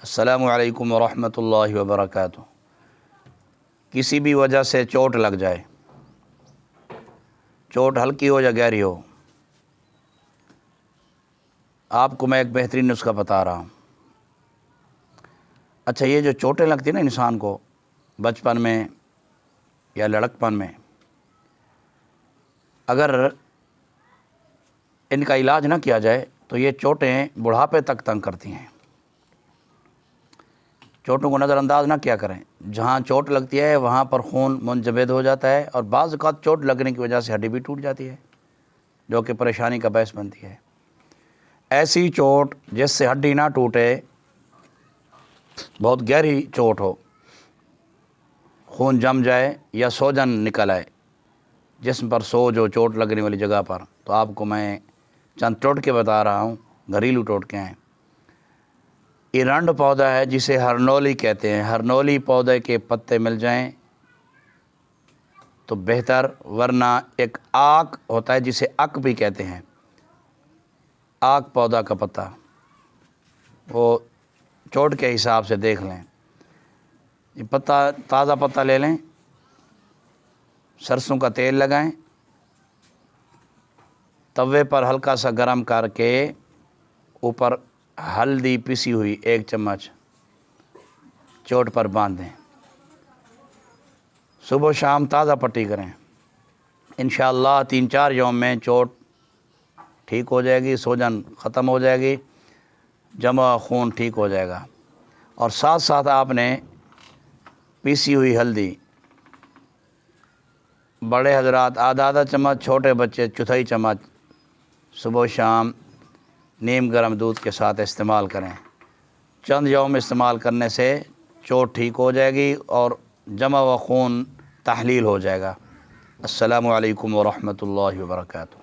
السلام علیکم ورحمۃ اللہ وبرکاتہ۔ کسی بھی وجہ سے چوٹ لگ جائے، چوٹ ہلکی ہو یا گہری ہو، آپ کو میں ایک بہترین نسخہ بتا رہا ہوں۔ اچھا، یہ جو چوٹیں لگتی ہیں نا انسان کو بچپن میں یا لڑکپن میں، اگر ان کا علاج نہ کیا جائے تو یہ چوٹیں بڑھاپے تک تنگ کرتی ہیں۔ چوٹوں کو نظر انداز نہ کیا کریں۔ جہاں چوٹ لگتی ہے وہاں پر خون منجمد ہو جاتا ہے، اور بعض اوقات چوٹ لگنے کی وجہ سے ہڈی بھی ٹوٹ جاتی ہے، جو کہ پریشانی کا باعث بنتی ہے۔ ایسی چوٹ جس سے ہڈی نہ ٹوٹے، بہت گہری چوٹ ہو، خون جم جائے یا سوجن نکل آئے جسم پر، سوج ہو چوٹ لگنے والی جگہ پر، تو آپ کو میں چند ٹوٹکے بتا رہا ہوں، گھریلو ٹوٹکے ہیں۔ ایرنڈ پودا ہے جسے ہرنولی کہتے ہیں، ہرنولی پودے کے پتے مل جائیں تو بہتر، ورنہ ایک آک ہوتا ہے جسے اک بھی کہتے ہیں، آک پودا کا پتا، وہ چوٹ کے حساب سے دیکھ لیں۔ یہ پتا، تازہ پتا لے لیں، سرسوں کا تیل لگائیں، توے پر ہلکا سا گرم کر کے اوپر ہلدی پسی ہوئی 1 چمچ چوٹ پر باندھ دیں، صبح و شام تازہ پٹی کریں۔ انشاءاللہ 3-4 یوم میں چوٹ ٹھیک ہو جائے گی، سوجن ختم ہو جائے گی، جمع خون ٹھیک ہو جائے گا۔ اور ساتھ ساتھ آپ نے پیسی ہوئی ہلدی، بڑے حضرات آدھا چمچ، چھوٹے بچے 1/4 چمچ صبح و شام نیم گرم دودھ کے ساتھ استعمال کریں۔ چند یوم استعمال کرنے سے چوٹ ٹھیک ہو جائے گی اور جمع و خون تحلیل ہو جائے گا۔ السلام علیکم ورحمۃ اللہ وبرکاتہ۔